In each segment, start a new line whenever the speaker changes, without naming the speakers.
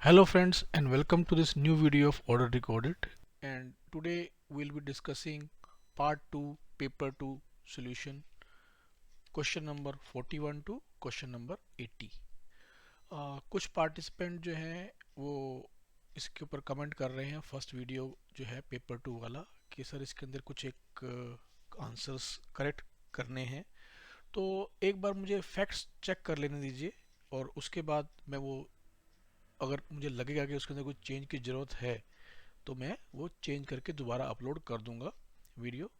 Hello friends and welcome to this new video of Order Recorded, and today we'll be discussing part 2 paper 2 solution, question number 41 to question number 80। कुछ participant जो हैं वो इसके ऊपर comment कर रहे हैं फर्स्ट वीडियो जो है पेपर 2 वाला कि सर इसके अंदर कुछ एक आंसर्स करेक्ट करने हैं। तो एक बार मुझे फैक्ट्स चेक कर लेने दीजिए और उसके बाद मैं वो अगर मुझे लगेगा कि उसके अंदर कुछ चेंज की ज़रूरत है तो मैं वो चेंज करके दोबारा अपलोड कर दूंगा वीडियो।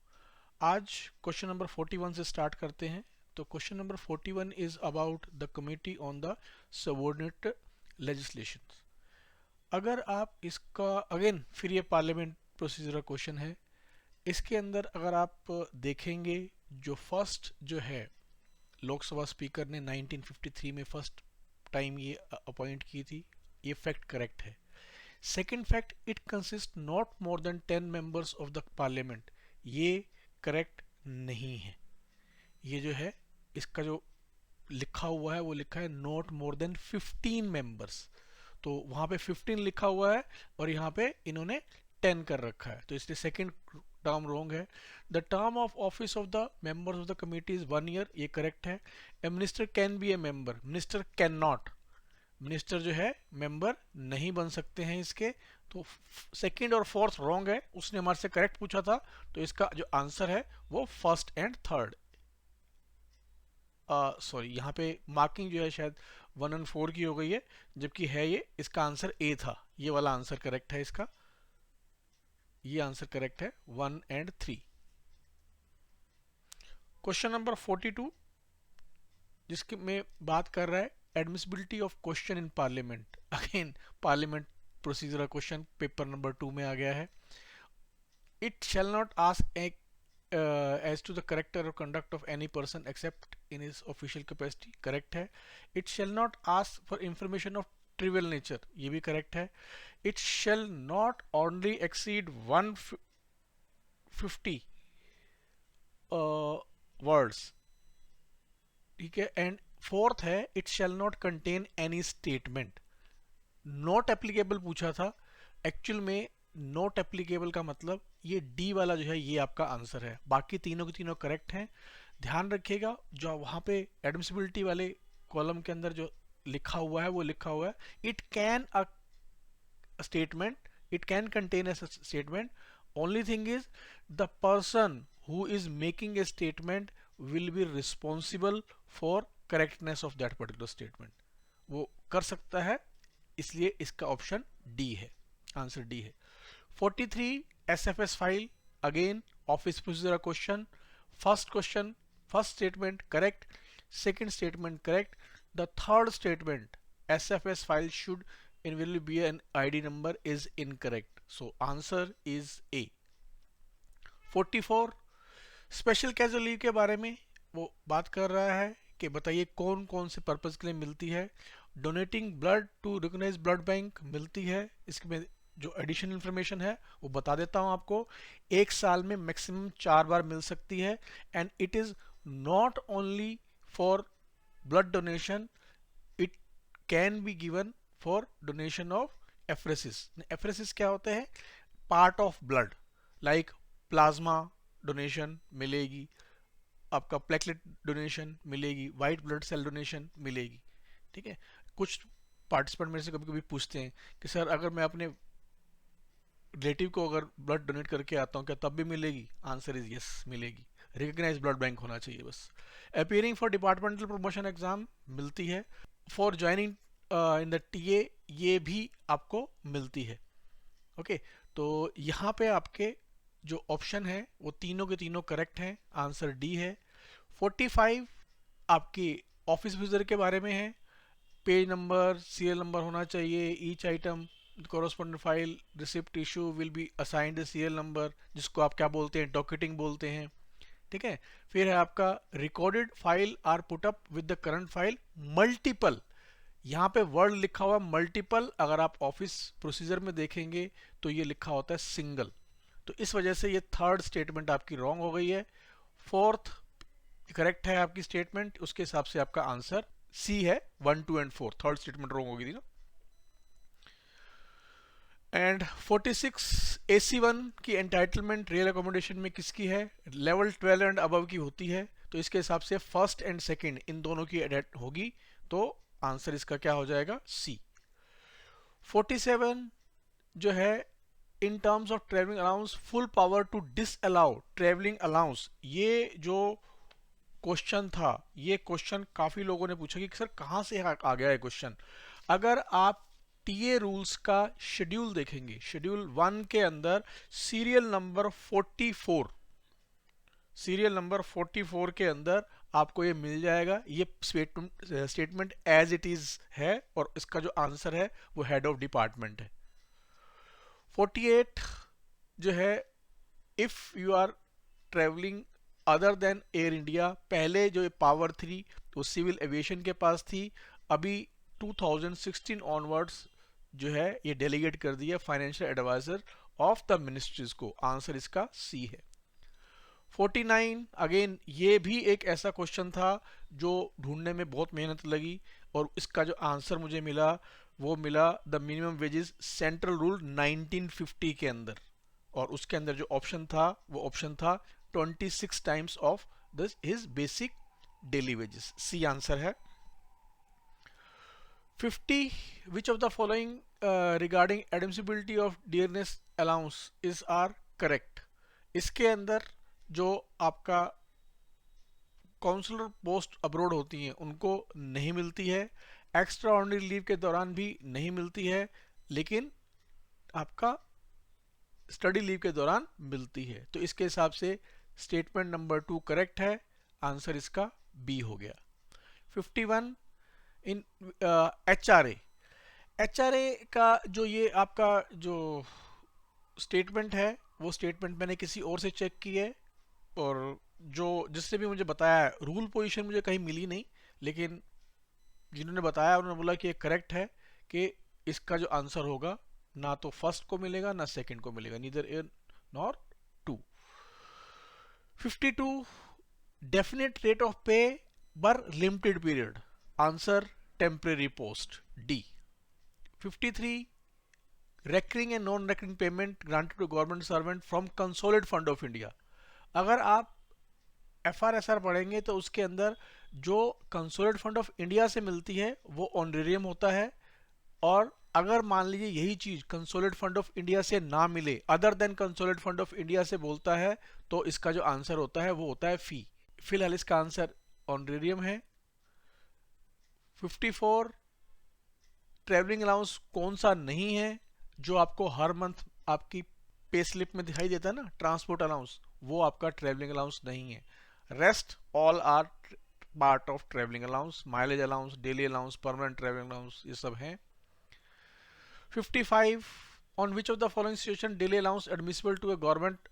आज क्वेश्चन नंबर 41 से स्टार्ट करते हैं। तो question number 41 is about the committee on the subordinate legislation. अगर आप इसका अगेन फिर ये पार्लियामेंट प्रोसीजर क्वेश्चन है। इसके अंदर अगर आप देखेंगे जो फर्स्ट जो है लोकसभा स्पीकर ने 1953 में फर्स्ट टाइम ये अपॉइंट की थी, ये फैक्ट करेक्ट है। Second fact, it consist not more than 10 members of the parliament, ये करेक्ट नहीं है। ये जो है इसका जो लिखा हुआ है वो लिखा है नॉट मोर देन 15 मेंबर्स, तो वहां पे 15 लिखा हुआ है और यहाँ पे इन्होंने 10 कर रखा है, तो इसलिए सेकेंड टर्म रॉन्ग है। The term of office of the members of the committee is 1 year, ये करेक्ट है। A minister can be a member, minister can not, minister जो है मेंबर नहीं बन सकते हैं इसके। तो सेकंड और फोर्थ रॉन्ग है, उसने हमारे से करेक्ट पूछा था, तो इसका जो आंसर है वो फर्स्ट एंड थर्ड। सॉरी यहाँ पे मार्किंग जो है शायद 1 और 4 की हो गई है, जबकि है ये इसका आंसर ए था, ये वाला आंसर करेक्ट है इसका, ये आंसर करेक्ट है 1 एंड 3। क्वेश्चन नंबर 42 जिसके में बात कर रहा है admissibility of question in parliament. Again parliament procedure question paper number 2 में आ गया है। It shall not ask as to the character और conduct of any person except in his official capacity, correct है। It shall not ask for information of trivial nature, ये भी correct है। It shall not only exceed 150 words, ठीक है। And fourth है it shall not contain any statement. Not applicable पूछा था, actual में नॉट एप्लीकेबल का मतलब ये डी वाला जो है ये आपका आंसर है, बाकी तीनों के तीनों करेक्ट हैं। ध्यान रखिएगा जो वहां पे एडमिसिबिलिटी वाले कॉलम के अंदर जो लिखा हुआ है वो लिखा हुआ है it can a statement, it can contain a statement, only thing is the person who is making a statement will be responsible for correctness of that particular statement, वो कर सकता है, इसलिए इसका ऑप्शन डी है, आंसर डी है। 43 SFS file, again office procedure question. Question first statement correct, second statement correct, the third statement SFS file should invariably be an ID number is incorrect, so answer is A। 44 special casual leave के बारे में वो बात कर रहा है कि बताइए कौन कौन से पर्पज के लिए मिलती है। Donating blood to recognize blood bank मिलती है, इसमें जो एडिशनल इंफॉर्मेशन है वो बता देता हूं आपको। एक साल में मैक्सिमम 4 बार मिल सकती है and it is not only for blood donation, it can be given for donation of apheresis. Apheresis क्या होते हैं, part of blood, like plasma donation मिलेगी, आपका प्लेटलेट डोनेशन मिलेगी, वाइट ब्लड सेल डोनेशन मिलेगी, ठीक है। कुछ पार्टिसिपेंट मेरे से कभी कभी पूछते हैं कि सर अगर मैं अपने रिलेटिव को अगर ब्लड डोनेट करके आता हूँ क्या तब भी मिलेगी, आंसर इज यस मिलेगी, रिकॉग्नाइज ब्लड बैंक होना चाहिए बस। Appearing for departmental promotion exam मिलती है, for joining in the TA ये भी आपको मिलती है, ओके। तो यहाँ पे आपके जो ऑप्शन है वो तीनों के तीनों करेक्ट हैं, आंसर डी है। 45 आपकी ऑफिस विजिटर के बारे में है, पेज नंबर सीरियल नंबर होना चाहिए, each item correspondent file receipt issue will be assigned serial number, जिसको आप क्या बोलते हैं, डॉकेटिंग बोलते हैं, ठीक है। फिर है आपका recorded file are put up with the current file multiple, यहाँ पे वर्ड लिखा हुआ मल्टीपल, अगर आप ऑफिस प्रोसीजर में देखेंगे तो ये लिखा होता है सिंगल, तो इस वजह से ये थर्ड स्टेटमेंट आपकी रॉन्ग हो गई है। फोर्थ करेक्ट है आपकी स्टेटमेंट, उसके हिसाब से आपका आंसर सी है, 1 2 एंड 4, थर्ड स्टेटमेंट रॉन्ग हो गई थी ना। एंड 46 AC1 की एंटाइटलमेंट रेल अकोमोडेशन में किसकी है? लेवल 12 एंड अबव की होती है, तो इसके हिसाब से फर्स्ट एंड सेकंड इन दोनों की एडेट होगी, तो आंसर इसका क्या हो जाएगा? सी। 47 जो है, in terms of travelling allowance full power to disallow travelling allowance, ये जो क्वेश्चन था, ये क्वेश्चन काफी लोगों ने पूछा कि सर कहां से आ गया है क्वेश्चन। अगर आप टीए रूल्स का शेड्यूल देखेंगे, शेड्यूल 1 के अंदर सीरियल नंबर 44, सीरियल नंबर 44 के अंदर आपको ये मिल जाएगा। ये स्टेटमेंट एज इट इज है और इसका जो आंसर है वो हेड ऑफ डिपार्टमेंट है। 48 जो है, if you are travelling other than Air India, पहले जो ये पावर थी वो सिविल एविएशन के पास थी, अभी 2016 ऑनवर्ड्स जो है ये डेलीगेट कर दिया financial adviser of the ministries को। आंसर इसका सी है। 49 अगेन ये भी एक ऐसा क्वेश्चन था जो ढूंढने में बहुत मेहनत लगी, और इसका जो आंसर मुझे मिला वो मिला the minimum wages central rule 1950 के अंदर, और उसके अंदर जो ऑप्शन था वो ऑप्शन था 26 times of this his basic daily wages. C answer है। 50 which of the following regarding admissibility of dearness allowance is are correct. इसके अंदर जो आपका काउंसलर पोस्ट अब्रॉड होती हैं उनको नहीं मिलती है, एक्स्ट्रा ऑर्डिनरी लीव के दौरान भी नहीं मिलती है, लेकिन आपका स्टडी लीव के दौरान मिलती है। तो इसके हिसाब से स्टेटमेंट नंबर 2 करेक्ट है, आंसर इसका बी हो गया। 51 इन HRA, HRA का जो ये आपका जो स्टेटमेंट है वो स्टेटमेंट मैंने किसी और से चेक की है, और जो जिससे भी मुझे बताया रूल पोजीशन मुझे कहीं मिली नहीं, लेकिन जिन्होंने बताया उन्होंने बोला कि ये करेक्ट है कि इसका जो आंसर होगा ना तो फर्स्ट को मिलेगा ना सेकंड को मिलेगा, neither A nor two. 52 definite rate of pay पर limited period, answer temporary post, D. 53 recurring and non recurring payment granted to government servant from consolidated fund of India। अगर आप FRSR पढ़ेंगे तो उसके अंदर जो कंसोलिडेटेड फंड ऑफ इंडिया से मिलती है वो ऑनरेरियम होता है, और अगर मान लीजिए यही चीज कंसोलिडेटेड फंड ऑफ इंडिया से ना मिले, other than consolidated fund of India से बोलता है, तो इसका जो आंसर होता है वो होता है फी। फिलहाल इसका आंसर ऑनरेरियम है। 54 ट्रेवलिंग अलाउंस कौन सा नहीं है जो आपको हर मंथ आपकी पे स्लिप में दिखाई देता है ना, ट्रांसपोर्ट अलाउंस, वो आपका ट्रेवलिंग अलाउंस नहीं है। Rest all are part of travelling allowance, mileage allowance, daily allowance, permanent travelling allowance, ये सब हैं। 55 on which of the following situation daily allowance admissible to a government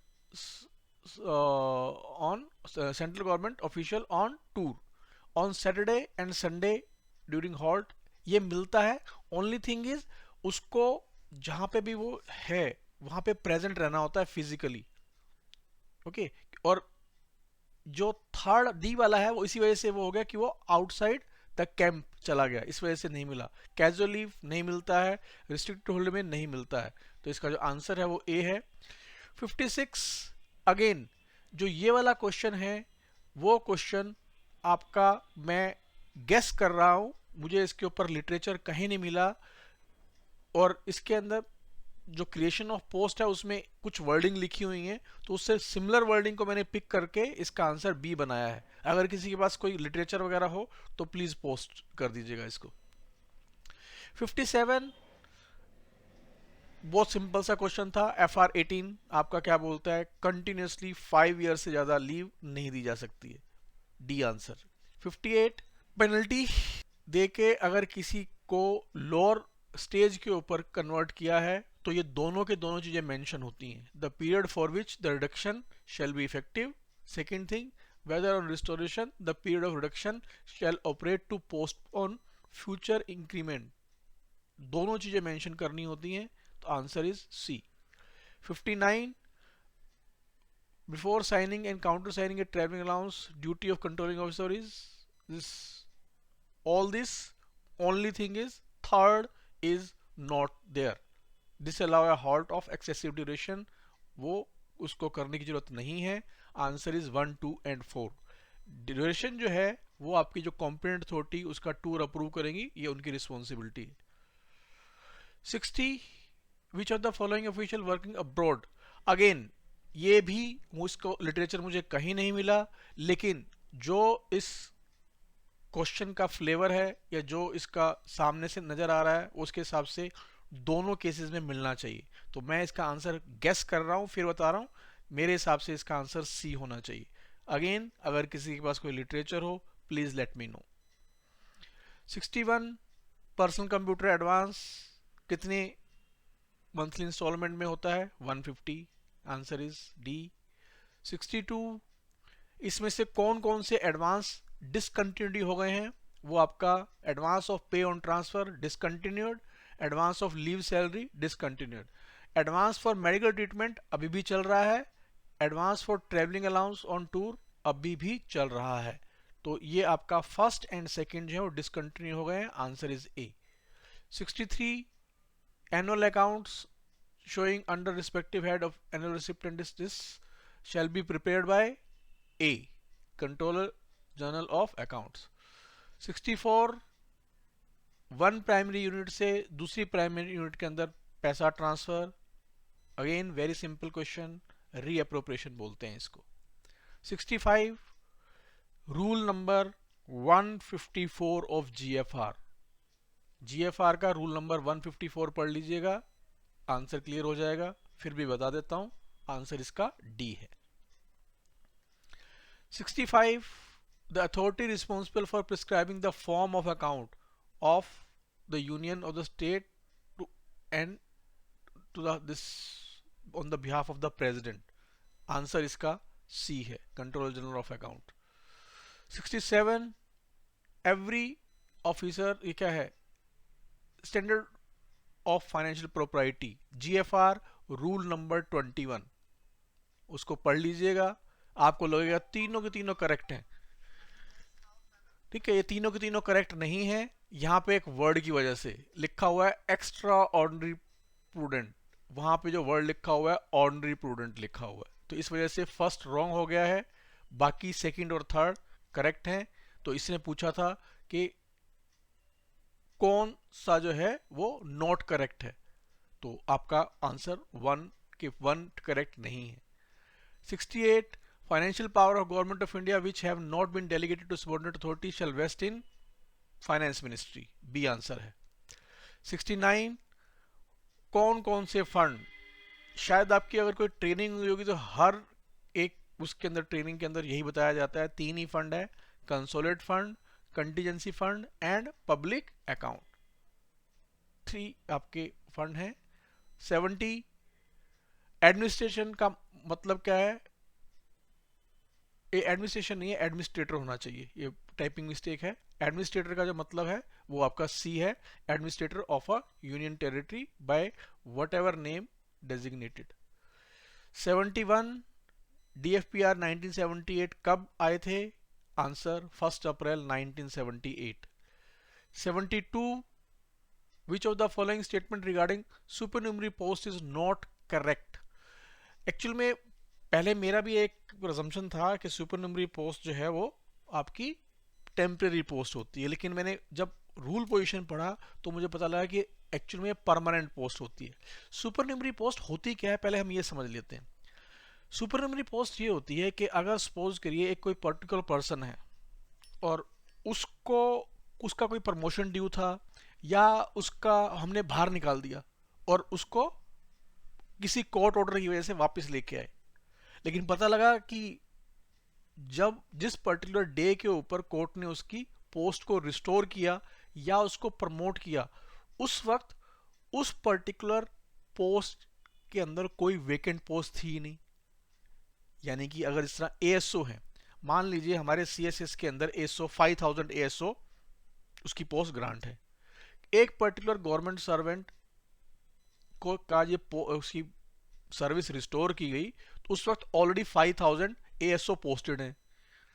on central government official on tour on Saturday and Sunday during halt, ये मिलता है। Only thing is उसको जहां पे भी वो है वहां पे प्रेजेंट रहना होता है फिजिकली, ओके। और जो थर्ड डी वाला है वो इसी वजह से वो हो गया कि वो आउटसाइड द कैंप चला गया, इस वजह से नहीं मिला। कैजुअल लीव नहीं मिलता है, रिस्ट्रिक्टेड होल्ड में नहीं मिलता है, तो इसका जो आंसर है वो ए है। 56 अगेन जो ये वाला क्वेश्चन है वो क्वेश्चन आपका मैं गेस कर रहा हूं, मुझे इसके ऊपर लिटरेचर कहीं नहीं मिला, और इसके अंदर जो क्रिएशन ऑफ पोस्ट है उसमें कुछ वर्डिंग लिखी हुई है, तो उससे सिमिलर वर्डिंग को मैंने पिक करके इसका आंसर बी बनाया है। अगर किसी के पास कोई लिटरेचर वगैरह हो तो प्लीज पोस्ट कर दीजिएगा इसको। 57 बहुत सिंपल सा क्वेश्चन था। FR 18 आपका क्या बोलता है? कंटिन्यूसली 5 ईयर से ज्यादा लीव नहीं दी जा सकती है, डी आंसर। 58 पेनल्टी देके अगर किसी को लोअर स्टेज के ऊपर कन्वर्ट किया है तो ये दोनों के दोनों चीजें मेंशन होती हैं। The period for which the reduction shall be effective, second thing whether on restoration the period of reduction shall operate to postpone future increment, दोनों चीजें मेंशन करनी होती हैं, तो answer is C. 59 before signing and countersigning a travelling allowance duty of controlling officer is this, all this, only thing is third is not there, disallow a halt of excessive duration, वो उसको करने की जरूरत नहीं है। Answer is 1, 2 and 4। Duration जो है वो आपकी जो कॉम्पिटेंट अथॉरिटी उसका टूर अप्रूव करेंगी, ये उनकी रिस्पॉन्सिबिलिटी है। 60 विच of the following official working abroad, again ये भी उसको लिटरेचर मुझे कहीं नहीं मिला, लेकिन जो इस क्वेश्चन का फ्लेवर है या जो इसका सामने से नजर आ रहा है उसके हिसाब से दोनों केसेस में मिलना चाहिए। तो मैं इसका आंसर गेस कर रहा हूं, फिर बता रहा हूं। मेरे हिसाब से इसका आंसर सी होना चाहिए। अगेन अगर किसी के पास कोई लिटरेचर हो please let me know. 61 personal computer advance कितने मंथली इंस्टॉलमेंट में होता है? 150। Answer is D. 62 इसमें से कौन कौन से एडवांस डिसकंटिन्यूटी हो गए हैं? वो आपका एडवांस ऑफ पे on transfer discontinued, advance of leave salary discontinued, advance for medical treatment अभी भी चल रहा है, advance for travelling allowance on tour अभी भी चल रहा है। तो ये आपका फर्स्ट एंड सेकंड जो है वो डिसकंटिन्यू हो गए हैं। Answer is a. 63 annual accounts showing under respective head of annual recipient this shall be prepared by A, Controller General of Accounts। 64 one primary unit से दूसरी प्राइमरी यूनिट के अंदर पैसा transfer, again very simple question, reappropriation बोलते हैं इसको। 65 rule number 154 of GFR, GFR का rule number 154 पढ़ लीजिएगा, आंसर क्लियर हो जाएगा। फिर भी बता देता हूं, आंसर इसका डी है। 65 the authority responsible for prescribing the form of account of the union of the state to and to the this on the behalf of the president, answer इसका सी है, controller general of account. 67 every officer, ये क्या है? Standard of financial propriety, GFR rule number 21, उसको पढ़ लीजिएगा। आपको लगेगा तीनों के तीनों करेक्ट हैं, ठीक है। ये तीनों के तीनों करेक्ट नहीं है, यहां पे एक वर्ड की वजह से लिखा हुआ है एक्स्ट्रा ऑर्डिनरी प्रूडेंट, वहां पे जो वर्ड लिखा हुआ है ऑर्डिनरी प्रूडेंट लिखा हुआ है, तो इस वजह से फर्स्ट रॉन्ग हो गया है, बाकी सेकंड और थर्ड करेक्ट हैं। तो इसने पूछा था कि कौन सा जो है वो नॉट करेक्ट है, तो आपका आंसर 1 करेक्ट नहीं है। 68 financial power of government of India which have not been delegated to subordinate authority shall vest in finance ministry, B answer है। 69 कौन कौन से फंड, शायद आपकी अगर कोई ट्रेनिंग हुई होगी तो हर एक उसके अंदर ट्रेनिंग के अंदर यही बताया जाता है, तीन ही फंड है, consolidate fund, contingency fund and public account, 3 आपके फंड हैं। 70 एडमिनिस्ट्रेशन का मतलब क्या है? ये एडमिनिस्ट्रेशन नहीं है, एडमिनिस्ट्रेटर होना चाहिए, ये टाइपिंग मिस्टेक है। एडमिनिस्ट्रेटर का जो मतलब है वो आपका सी है, administrator of a union territory by whatever name designated. 71 DFPR 1978 कब आए थे? Answer 1 April 1978। 72 which of the following statement regarding supernumerary post is not correct. Actual में पहले मेरा भी एक प्रजम्पशन था कि सुपरन्यूमरी पोस्ट जो है वो आपकी टेम्परेरी पोस्ट होती है, लेकिन मैंने जब रूल पोजीशन पढ़ा तो मुझे पता लगा कि एक्चुअल में परमानेंट पोस्ट होती है। सुपरन्यूमरी पोस्ट होती क्या है पहले हम ये समझ लेते हैं। सुपरन्यूमरी पोस्ट ये होती है कि अगर सपोज करिए एक कोई पर्टिकुलर पर्सन है और उसको उसका कोई प्रमोशन ड्यू था या उसका हमने बाहर निकाल दिया और उसको किसी कोर्ट ऑर्डर की वजह से वापस लेके आए, लेकिन पता लगा कि जब जिस पर्टिकुलर डे के ऊपर कोर्ट ने उसकी पोस्ट को रिस्टोर किया या उसको प्रमोट किया, उस वक्त उस पर्टिकुलर पोस्ट के अंदर कोई वेकेंट पोस्ट थी ही नहीं। यानी कि अगर इस तरह एएसओ है, मान लीजिए हमारे सीएसएस के अंदर एएसओ 5000 एएसओ उसकी पोस्ट ग्रांट है, एक पर्टिकुलर गवर्नमेंट सर्वेंट को का ये उसकी सर्विस रिस्टोर की गई तो उस वक्त ऑलरेडी 5000 एएसओ पोस्टेड हैं।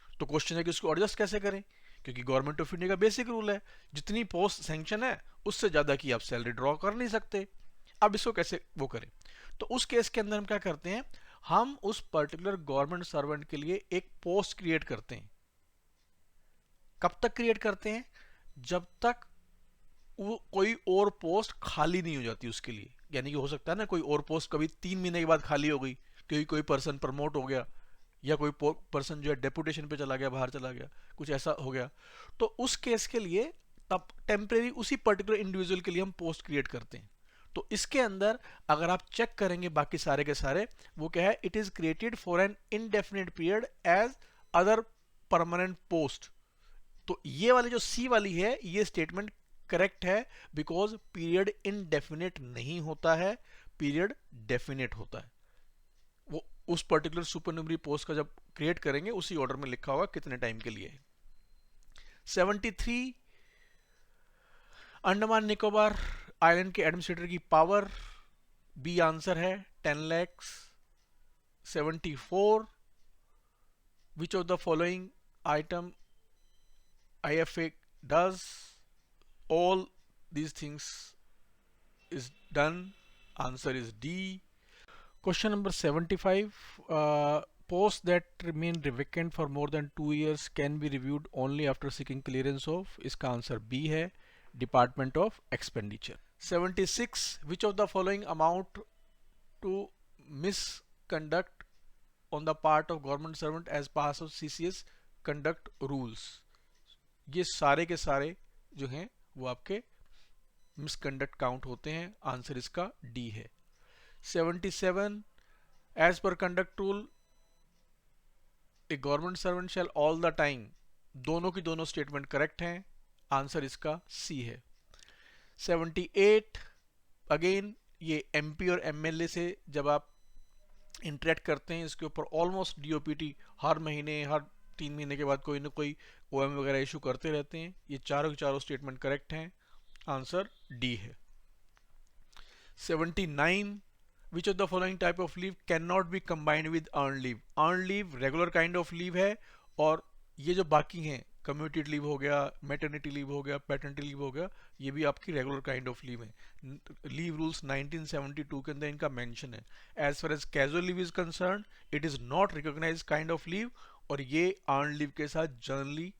तो क्वेश्चन है कि उसको एडजस्ट कैसे करें, क्योंकि गवर्नमेंट ऑफ इंडिया का बेसिक रूल है जितनी पोस्ट सैंक्शन है उससे ज्यादा की आप सैलरी ड्रॉ कर नहीं सकते। अब इसको कैसे वो करें, तो उस केस के अंदर हम क्या करते हैं, हम उस पर्टिकुलर गवर्नमेंट सर्वेंट के लिए एक पोस्ट क्रिएट करते हैं। कब तक क्रिएट करते हैं, जब तक वो कोई और पोस्ट खाली नहीं हो जाती उसके लिए। यानी कि हो सकता है ना कोई और पोस्ट कभी 3 महीने के बाद खाली हो गई, क्योंकि कोई पर्सन प्रमोट हो गया या कोई पर्सन जो है डेपुटेशन पे चला गया, बाहर चला गया, कुछ ऐसा हो गया, तो उस केस के लिए तब टेम्परेरी उसी पर्टिकुलर इंडिविजुअल के लिए हम पोस्ट क्रिएट करते हैं। तो इसके अंदर अगर आप चेक करेंगे बाकी सारे के सारे, वो क्या है, it is created for an indefinite period as other permanent post. तो ये वाली जो सी वाली है ये स्टेटमेंट करेक्ट है, बिकॉज पीरियड इनडेफिनेट नहीं होता है, पीरियड डेफिनेट होता है। वो उस पर्टिकुलर सुपरन्यूमरी पोस्ट का जब क्रिएट करेंगे उसी ऑर्डर में लिखा होगा कितने टाइम के लिए। 73 अंडमान निकोबार आइलैंड के एडमिनिस्ट्रेटर की पावर, बी आंसर है 10 lakhs। 74 which of the following item IFA does all these things is done, answer is D। Question number 75, posts that remain vacant for more than 2 years can be reviewed only after seeking clearance of, इसका answer B है, Department of Expenditure। 76 which of the following amount to misconduct on the part of government servant as part of CCS conduct rules, ये सारे के सारे जो हैं वो आपके मिसकंडक्ट काउंट होते हैं, आंसर इसका डी है। 77 as per conduct rule a government servant shall all the time, दोनों की दोनों स्टेटमेंट करेक्ट हैं, आंसर इसका सी है। 78 अगेन ये एमपी और एमएलए से जब आप इंटरेक्ट करते हैं, इसके ऊपर ऑलमोस्ट डीओपीटी हर महीने हर 3 महीने के बाद कोई ना कोई ओएम वगैरह इशू करते रहते हैं, ये चारों के चारों स्टेटमेंट करेक्ट हैं, आंसर डी है। 79 विच of the following type of leave can not be combined with earn leave, earn leave regular kind of leave है, और ये जो बाकी हैं कम्यूटेड लीव हो गया, मैटरनिटी लीव हो गया, पैटर्निटी लीव हो गया, ये भी आपकी रेगुलर काइंड ऑफ लीव है। लीव रूल्स 1972 के अंदर इनका मेंशन है। As far as casual leave is concern it is not recognize kind of leave, और ये अर्न लीव के साथ जनरली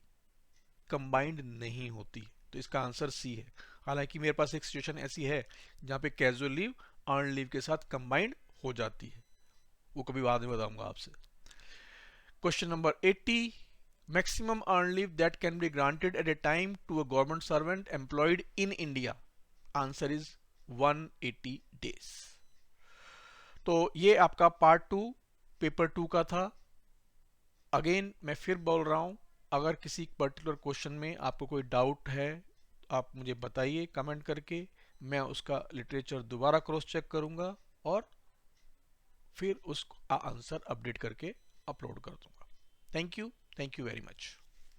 कंबाइंड नहीं होती, तो इसका आंसर सी है। हालांकि मेरे पास एक सिचुएशन ऐसी है जहां पे कैजुअल लीव अर्न लीव के साथ कंबाइंड हो जाती है, वो कभी बाद में बताऊंगा आपसे। Question number 80 maximum earn leave that can be granted at a time to a government servant employed in India, answer is 180 days। तो ये आपका पार्ट 2 पेपर 2 का था। अगेन मैं फिर बोल रहा हूं, अगर किसी पर्टिकुलर क्वेश्चन में आपको कोई डाउट है आप मुझे बताइए कमेंट करके, मैं उसका लिटरेचर दोबारा क्रॉस चेक करूंगा और फिर उसका आंसर अपडेट करके अपलोड कर दूंगा। Thank you very much.